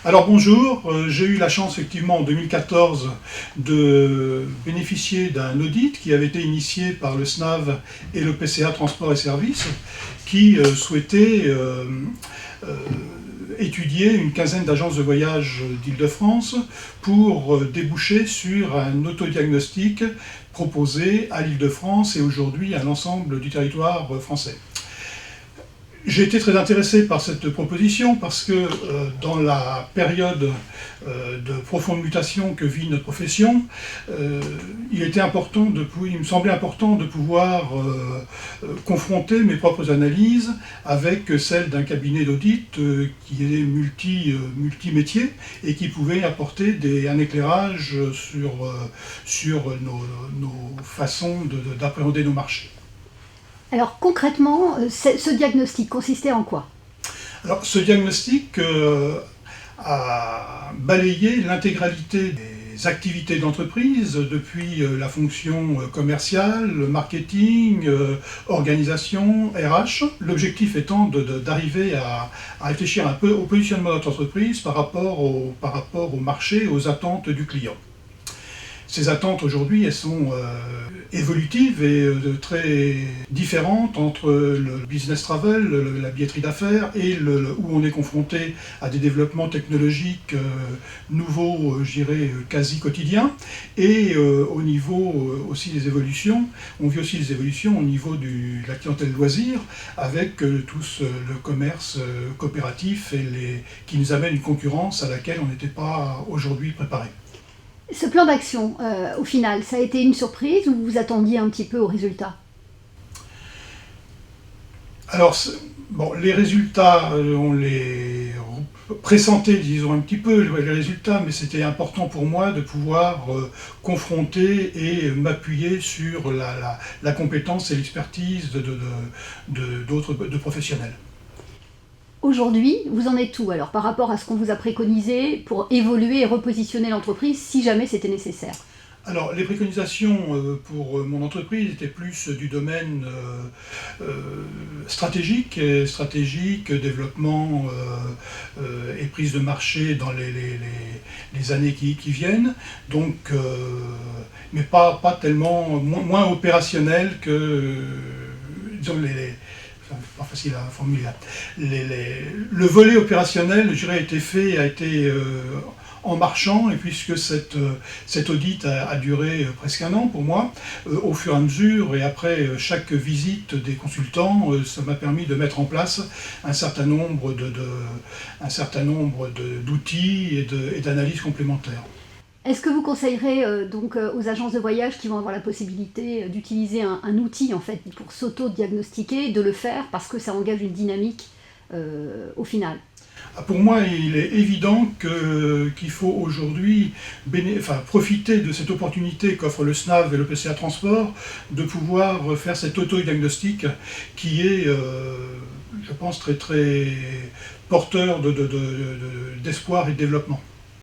Alors bonjour, j'ai eu la chance effectivement en 2014 de bénéficier d'un audit qui avait été initié par le SNAV et le PCA Transport et Services qui souhaitait étudier une quinzaine d'agences de voyage d'Île-de-France pour déboucher sur un autodiagnostic proposé à l'Île-de-France et aujourd'hui à l'ensemble du territoire français. J'ai été très intéressé par cette proposition parce que dans la période de profonde mutation que vit notre profession, il me semblait important de pouvoir confronter mes propres analyses avec celles d'un cabinet d'audit qui est multimétier et qui pouvait apporter un éclairage sur nos façons d'appréhender nos marchés. Alors concrètement, ce diagnostic consistait en quoi? Alors, ce diagnostic a balayé l'intégralité des activités d'entreprise, depuis la fonction commerciale, le marketing, organisation, RH. L'objectif étant d'arriver à réfléchir un peu au positionnement de notre entreprise par rapport au marché, aux attentes du client. Ces attentes aujourd'hui, elles sont évolutives et très différentes entre le business travel, la billetterie d'affaires et où on est confronté à des développements technologiques nouveaux, je dirais quasi quotidiens, et au niveau aussi des évolutions, on vit aussi des évolutions au niveau de la clientèle loisir avec tout le commerce coopératif qui nous amène une concurrence à laquelle on n'était pas aujourd'hui préparé. Ce plan d'action, au final, ça a été une surprise ou vous vous attendiez un petit peu aux résultats? Alors, bon, les résultats, on les pressentait, disons un petit peu, les résultats, mais c'était important pour moi de pouvoir confronter et m'appuyer sur la compétence et l'expertise de professionnels. Aujourd'hui, vous en êtes où alors par rapport à ce qu'on vous a préconisé pour évoluer et repositionner l'entreprise si jamais c'était nécessaire? Alors, les préconisations pour mon entreprise étaient plus du domaine stratégique, développement et prise de marché dans les années qui viennent, donc, mais pas tellement, moins opérationnel que, disons, pas facile à formuler. Le volet opérationnel, je dirais, a été en marchant, et puisque cet audit a duré presque un an pour moi, au fur et à mesure, et après chaque visite des consultants, ça m'a permis de mettre en place un certain nombre d'outils et d'analyses complémentaires. Est-ce que vous conseillerez donc aux agences de voyage qui vont avoir la possibilité d'utiliser un outil en fait pour s'auto-diagnostiquer, de le faire parce que ça engage une dynamique au final? Pour moi, il est évident qu'il faut aujourd'hui profiter de cette opportunité qu'offre le SNAV et le PCA Transport de pouvoir faire cet auto-diagnostic qui est, je pense, très, très porteur d'espoir et de développement.